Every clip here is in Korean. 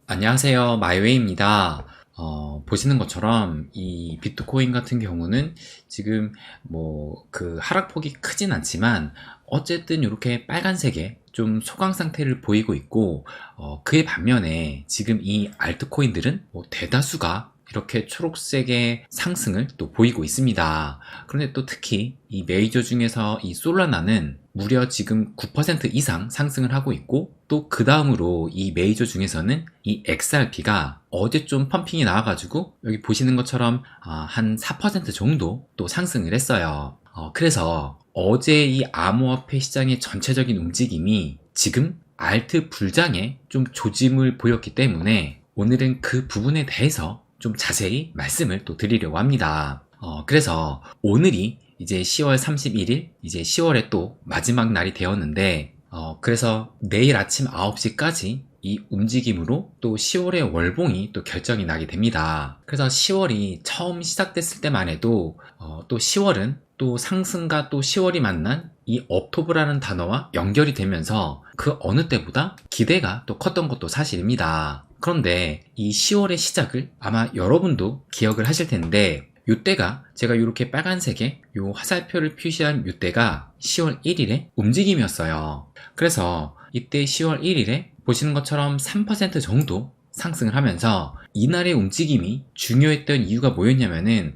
안녕하세요. 마이웨이입니다. 보시는 것처럼 이 비트코인 같은 경우는 지금 그 하락폭이 크진 않지만 어쨌든 이렇게 빨간색의 좀 소강 상태를 보이고 있고, 그에 반면에 지금 이 알트코인들은 대다수가 이렇게 초록색의 상승을 또 보이고 있습니다. 그런데 또 특히 이 메이저 중에서 이 솔라나는 무려 지금 9% 이상 상승을 하고 있고, 또 그 다음으로 이 메이저 중에서는 이 XRP가 어제 좀 펌핑이 나와가지고 여기 보시는 것처럼 한 4% 정도 또 상승을 했어요. 그래서 어제 이 암호화폐 시장의 전체적인 움직임이 지금 알트 불장에 좀 조짐을 보였기 때문에 오늘은 그 부분에 대해서 좀 자세히 말씀을 또 드리려고 합니다. 그래서 오늘이 이제 10월 31일, 이제 10월의 또 마지막 날이 되었는데, 그래서 내일 아침 9시까지 이 움직임으로 또 10월의 월봉이 또 결정이 나게 됩니다. 그래서 10월이 처음 시작됐을 때만 해도 또 10월은 또 상승과 또 10월이 만난 이 업토브라는 단어와 연결이 되면서 그 어느 때보다 기대가 또 컸던 것도 사실입니다. 그런데 이 10월의 시작을 아마 여러분도 기억을 하실 텐데, 요때가 제가 이렇게 빨간색의 요 화살표를 표시한 요때가 10월 1일의 움직임이었어요. 그래서 이때 10월 1일에 보시는 것처럼 3% 정도 상승을 하면서 이날의 움직임이 중요했던 이유가 뭐였냐면은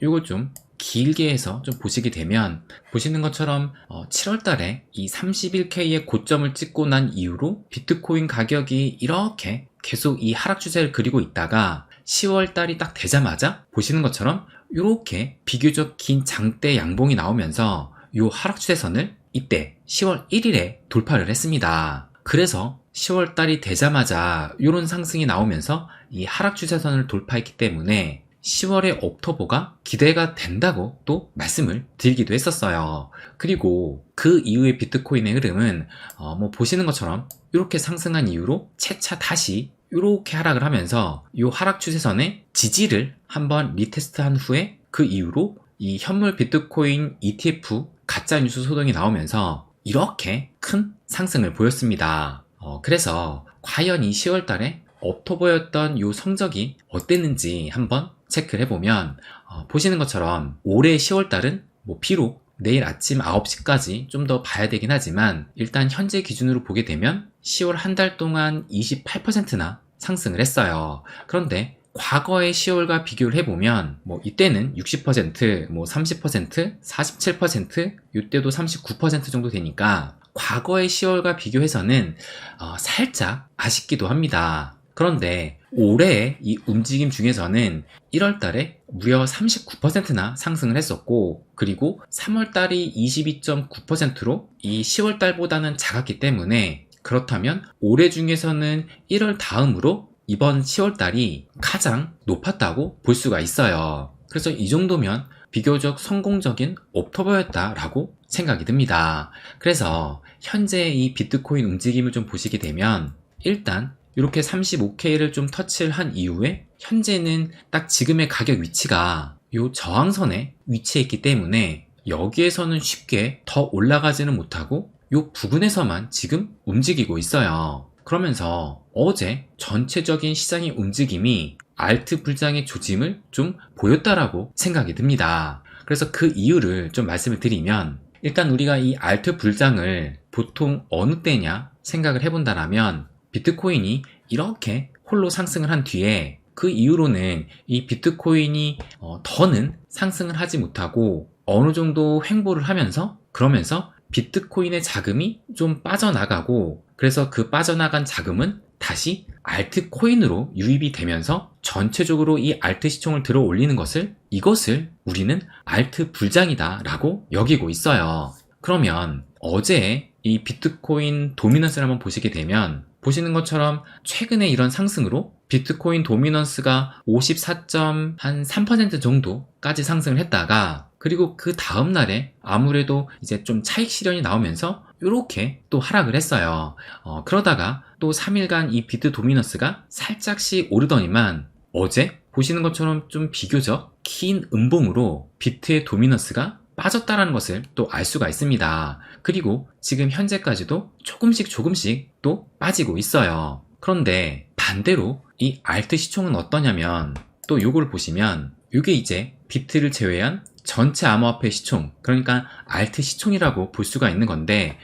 요걸 좀 길게 해서 좀 보시게 되면, 보시는 것처럼 7월 달에 이 31K의 고점을 찍고 난 이후로 비트코인 가격이 이렇게 계속 이 하락 추세를 그리고 있다가 10월 달이 딱 되자마자 보시는 것처럼 이렇게 비교적 긴 장대 양봉이 나오면서 이 하락 추세선을 이때 10월 1일에 돌파를 했습니다. 그래서 10월 달이 되자마자 이런 상승이 나오면서 이 하락 추세선을 돌파했기 때문에 10월의 옥토버가 기대가 된다고 또 말씀을 드리기도 했었어요. 그리고 그 이후의 비트코인의 흐름은 보시는 것처럼 이렇게 상승한 이후로 채차 다시 이렇게 하락을 하면서 이 하락 추세선의 지지를 한번 리테스트한 후에 그 이후로 이 현물 비트코인 ETF 가짜뉴스 소동이 나오면서 이렇게 큰 상승을 보였습니다. 그래서 과연 이 10월 달에 업토버였던 이 성적이 어땠는지 한번 체크를 해보면, 보시는 것처럼 올해 10월 달은 비록 내일 아침 9시까지 좀 더 봐야 되긴 하지만 일단 현재 기준으로 보게 되면 10월 한 달 동안 28%나 상승을 했어요. 그런데 과거의 10월과 비교를 해보면 이때는 60%, 30%, 47%, 이때도 39% 정도 되니까 과거의 10월과 비교해서는 살짝 아쉽기도 합니다. 그런데 올해의 이 움직임 중에서는 1월 달에 무려 39%나 상승을 했었고, 그리고 3월 달이 22.9%로 이 10월 달보다는 작았기 때문에, 그렇다면 올해 중에서는 1월 다음으로 이번 10월 달이 가장 높았다고 볼 수가 있어요. 그래서 이 정도면 비교적 성공적인 옥토버였다라고 생각이 듭니다. 그래서 현재 이 비트코인 움직임을 좀 보시게 되면, 일단 이렇게 35K를 좀 터치를 한 이후에 현재는 딱 지금의 가격 위치가 이 저항선에 위치해 있기 때문에 여기에서는 쉽게 더 올라가지는 못하고 이 부근에서만 지금 움직이고 있어요. 그러면서 어제 전체적인 시장의 움직임이 알트 불장의 조짐을 좀 보였다라고 생각이 듭니다. 그래서 그 이유를 좀 말씀을 드리면, 일단 우리가 이 알트 불장을 보통 어느 때냐 생각을 해본다라면, 비트코인이 이렇게 홀로 상승을 한 뒤에 그 이후로는 이 비트코인이 더는 상승을 하지 못하고 어느 정도 횡보를 하면서, 그러면서 비트코인의 자금이 좀 빠져나가고, 그래서 그 빠져나간 자금은 다시 알트코인으로 유입이 되면서 전체적으로 이 알트 시총을 들어 올리는 이것을 우리는 알트 불장이다 라고 여기고 있어요. 그러면 어제 이 비트코인 도미넌스를 한번 보시게 되면, 보시는 것처럼 최근에 이런 상승으로 비트코인 도미넌스가 54.3% 정도까지 상승을 했다가, 그리고 그 다음날에 아무래도 이제 좀 차익 실현이 나오면서 이렇게 또 하락을 했어요. 그러다가 또 3일간 이 비트 도미넌스가 살짝씩 오르더니만 어제 보시는 것처럼 좀 비교적 긴 음봉으로 비트의 도미넌스가 빠졌다라는 것을 또 알 수가 있습니다. 그리고 지금 현재까지도 조금씩 또 빠지고 있어요. 그런데 반대로 이 알트 시총은 어떠냐면 또 요걸 보시면 요게 이제 비트를 제외한 전체 암호화폐 시총, 그러니까 알트 시총이라고 볼 수가 있는 건데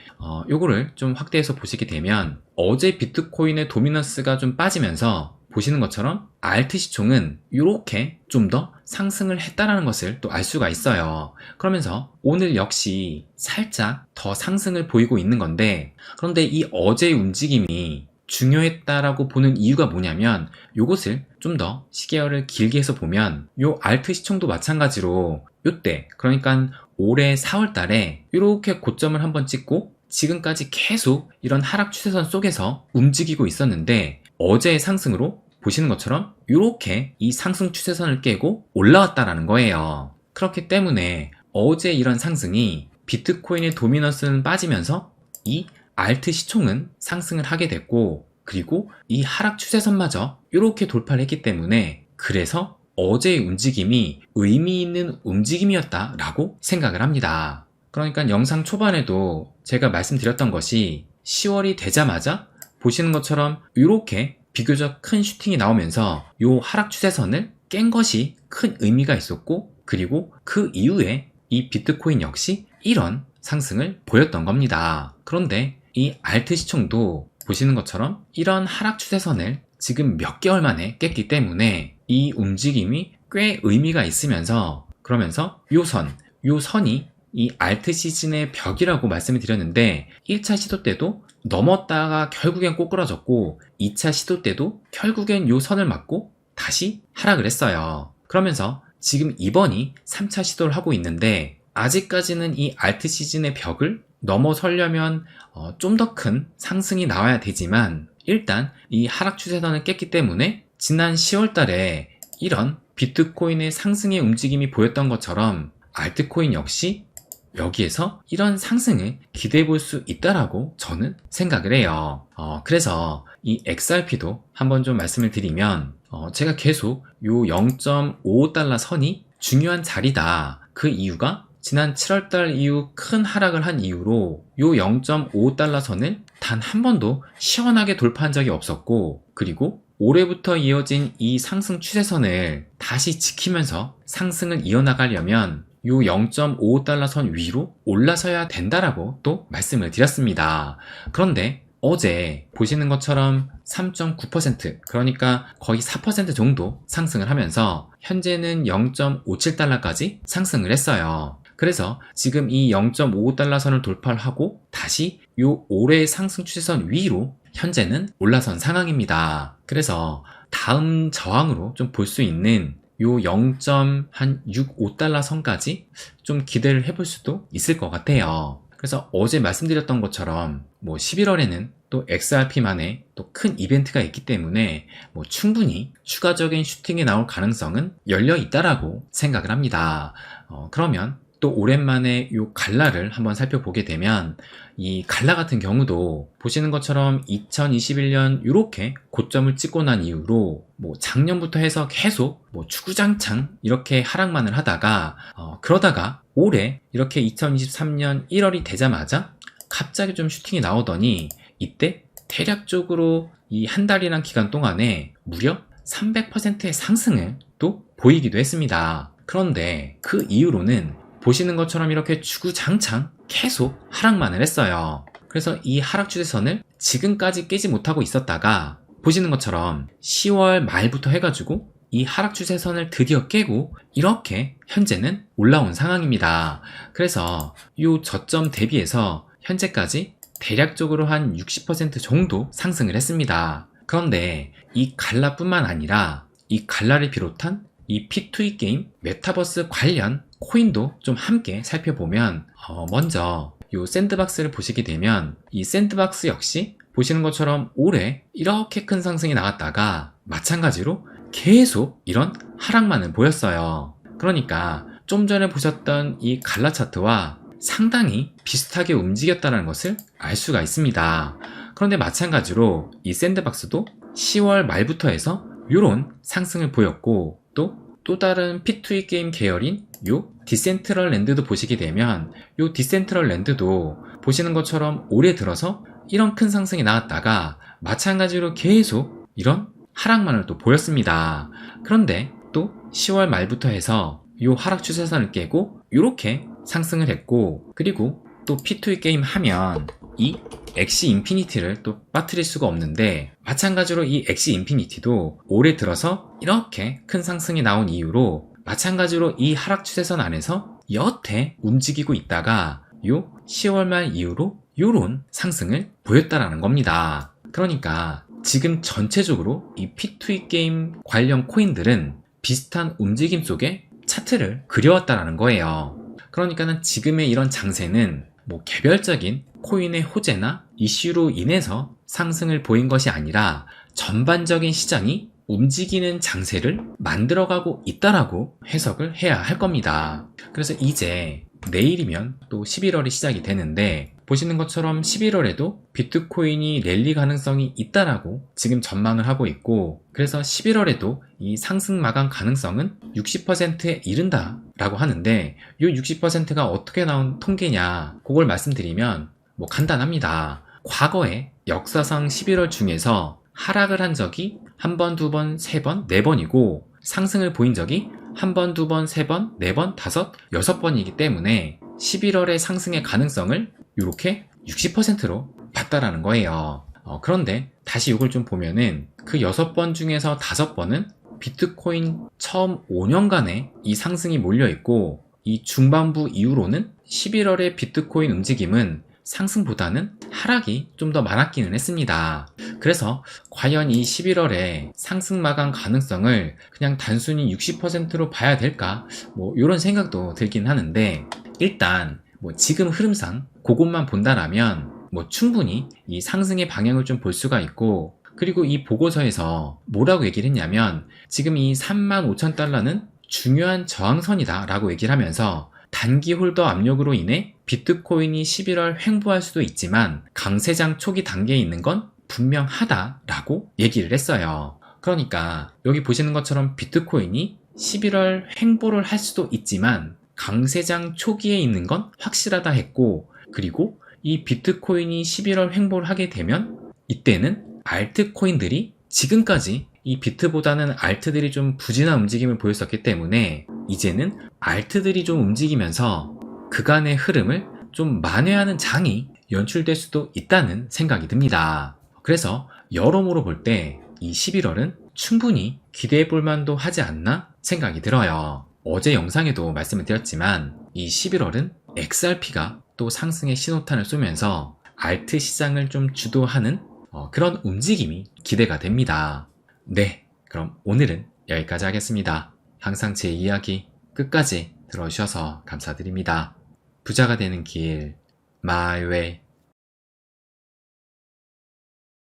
요거를 좀 확대해서 보시게 되면 어제 비트코인의 도미넌스가 좀 빠지면서 보시는 것처럼 알트 시총은 이렇게 좀 더 상승을 했다라는 것을 또 알 수가 있어요. 그러면서 오늘 역시 살짝 더 상승을 보이고 있는 건데, 그런데 이 어제의 움직임이 중요했다라고 보는 이유가 뭐냐면 요것을 좀 더 시계열을 길게 해서 보면 요 알트 시총도 마찬가지로 요때, 그러니까 올해 4월 달에 이렇게 고점을 한번 찍고 지금까지 계속 이런 하락 추세선 속에서 움직이고 있었는데 어제의 상승으로 보시는 것처럼 이렇게 이 상승 추세선을 깨고 올라왔다라는 거예요. 그렇기 때문에 어제 이런 상승이 비트코인의 도미넌스는 빠지면서 이 알트 시총은 상승을 하게 됐고, 그리고 이 하락 추세선마저 이렇게 돌파를 했기 때문에 그래서 어제의 움직임이 의미 있는 움직임이었다라고 생각을 합니다. 그러니까 영상 초반에도 제가 말씀드렸던 것이 10월이 되자마자 보시는 것처럼 이렇게 비교적 큰 슈팅이 나오면서 이 하락 추세선을 깬 것이 큰 의미가 있었고, 그리고 그 이후에 이 비트코인 역시 이런 상승을 보였던 겁니다. 그런데 이 알트 시총도 보시는 것처럼 이런 하락 추세선을 지금 몇 개월 만에 깼기 때문에 이 움직임이 꽤 의미가 있으면서, 그러면서 요 선이 이 알트 시즌의 벽이라고 말씀을 드렸는데 1차 시도 때도 넘었다가 결국엔 꼬꾸라졌고 2차 시도 때도 결국엔 요 선을 맞고 다시 하락을 했어요. 그러면서 지금 이번이 3차 시도를 하고 있는데 아직까지는 이 알트 시즌의 벽을 넘어서려면 좀 더 큰 상승이 나와야 되지만 일단 이 하락 추세선을 깼기 때문에 지난 10월 달에 이런 비트코인의 상승의 움직임이 보였던 것처럼 알트코인 역시 여기에서 이런 상승을 기대해 볼 수 있다라고 저는 생각을 해요. 그래서 이 XRP도 한번 좀 말씀을 드리면 제가 계속 요 0.55달러 선이 중요한 자리다. 그 이유가 지난 7월달 이후 큰 하락을 한 이후로 요 0.55달러 선을 단 한 번도 시원하게 돌파한 적이 없었고, 그리고 올해부터 이어진 이 상승 추세선을 다시 지키면서 상승을 이어나가려면 요 0.55달러 선 위로 올라서야 된다라고 또 말씀을 드렸습니다. 그런데 어제 보시는 것처럼 3.9%, 그러니까 거의 4% 정도 상승을 하면서 현재는 0.57달러까지 상승을 했어요. 그래서 지금 이 0.55달러 선을 돌파를 하고 다시 요 올해의 상승 추세선 위로 현재는 올라선 상황입니다. 그래서 다음 저항으로 좀 볼 수 있는 요 0.65달러 선까지 좀 기대를 해볼 수도 있을 것 같아요. 그래서 어제 말씀드렸던 것처럼 11월에는 또 XRP만의 또 큰 이벤트가 있기 때문에 충분히 추가적인 슈팅이 나올 가능성은 열려 있다라고 생각을 합니다. 그러면 또 오랜만에 이 갈라를 한번 살펴보게 되면 이 갈라 같은 경우도 보시는 것처럼 2021년 이렇게 고점을 찍고 난 이후로 작년부터 해서 계속 주구장창 이렇게 하락만을 하다가 그러다가 올해 이렇게 2023년 1월이 되자마자 갑자기 좀 슈팅이 나오더니 이때 대략적으로 이 한 달이란 기간 동안에 무려 300%의 상승을 또 보이기도 했습니다. 그런데 그 이후로는 보시는 것처럼 이렇게 주구장창 계속 하락만을 했어요. 그래서 이 하락 추세선을 지금까지 깨지 못하고 있었다가 보시는 것처럼 10월 말부터 해가지고 이 하락 추세선을 드디어 깨고 이렇게 현재는 올라온 상황입니다. 그래서 이 저점 대비해서 현재까지 대략적으로 한 60% 정도 상승을 했습니다. 그런데 이 갈라뿐만 아니라 이 갈라를 비롯한 이 P2E 게임 메타버스 관련 코인도 좀 함께 살펴보면 먼저 이 샌드박스를 보시게 되면 이 샌드박스 역시 보시는 것처럼 올해 이렇게 큰 상승이 나왔다가 마찬가지로 계속 이런 하락만을 보였어요. 그러니까 좀 전에 보셨던 이 갈라 차트와 상당히 비슷하게 움직였다는 것을 알 수가 있습니다. 그런데 마찬가지로 이 샌드박스도 10월 말부터 해서 이런 상승을 보였고 또 다른 P2E 게임 계열인 요 디센트럴랜드도 보시게 되면 요 디센트럴랜드도 보시는 것처럼 올해 들어서 이런 큰 상승이 나왔다가 마찬가지로 계속 이런 하락만을 또 보였습니다. 그런데 또 10월 말부터 해서 이 하락 추세선을 깨고 이렇게 상승을 했고, 그리고 또 P2E 게임 하면 이 엑시 인피니티를 또 빠뜨릴 수가 없는데, 마찬가지로 이 엑시 인피니티도 올해 들어서 이렇게 큰 상승이 나온 이후로 마찬가지로 이 하락 추세선 안에서 여태 움직이고 있다가 요 10월 말 이후로 요런 상승을 보였다라는 겁니다. 그러니까 지금 전체적으로 이 P2E 게임 관련 코인들은 비슷한 움직임 속에 차트를 그려왔다라는 거예요. 그러니까는 지금의 이런 장세는 뭐 개별적인 코인의 호재나 이슈로 인해서 상승을 보인 것이 아니라 전반적인 시장이 움직이는 장세를 만들어가고 있다라고 해석을 해야 할 겁니다. 그래서 이제 내일이면 또 11월이 시작이 되는데, 보시는 것처럼 11월에도 비트코인이 랠리 가능성이 있다라고 지금 전망을 하고 있고, 그래서 11월에도 이 상승 마감 가능성은 60%에 이른다라고 하는데, 이 60%가 어떻게 나온 통계냐, 그걸 말씀드리면 뭐 간단합니다. 과거에 역사상 11월 중에서 하락을 한 적이 한 번, 두 번, 세 번, 네 번이고, 상승을 보인 적이 한 번, 두 번, 세 번, 네 번, 다섯, 여섯 번이기 때문에 11월의 상승의 가능성을 이렇게 60%로 봤다라는 거예요. 그런데 다시 이걸 좀 보면은 그 6번 중에서 5번은 비트코인 처음 5년간의 이 상승이 몰려있고, 이 중반부 이후로는 11월의 비트코인 움직임은 상승보다는 하락이 좀 더 많았기는 했습니다. 그래서 과연 이 11월에 상승 마감 가능성을 그냥 단순히 60%로 봐야 될까? 뭐 이런 생각도 들긴 하는데, 일단 뭐 지금 흐름상 그것만 본다라면 뭐 충분히 이 상승의 방향을 좀 볼 수가 있고, 그리고 이 보고서에서 뭐라고 얘기를 했냐면, 지금 이 35,000달러는 중요한 저항선이다 라고 얘기를 하면서, 단기 홀더 압력으로 인해 비트코인이 11월 횡보할 수도 있지만 강세장 초기 단계에 있는 건 분명하다라고 얘기를 했어요. 그러니까 여기 보시는 것처럼 비트코인이 11월 횡보를 할 수도 있지만 강세장 초기에 있는 건 확실하다 했고, 그리고 이 비트코인이 11월 횡보를 하게 되면 이때는 알트코인들이 지금까지 이 비트보다는 알트들이 좀 부진한 움직임을 보였었기 때문에 이제는 알트들이 좀 움직이면서 그간의 흐름을 좀 만회하는 장이 연출될 수도 있다는 생각이 듭니다. 그래서 여러모로 볼 때 이 11월은 충분히 기대해 볼 만도 하지 않나 생각이 들어요. 어제 영상에도 말씀을 드렸지만 이 11월은 XRP가 또 상승의 신호탄을 쏘면서 알트 시장을 좀 주도하는 그런 움직임이 기대가 됩니다. 네, 그럼 오늘은 여기까지 하겠습니다. 항상 제 이야기 끝까지 들어주셔서 감사드립니다. 부자가 되는 길, My Way.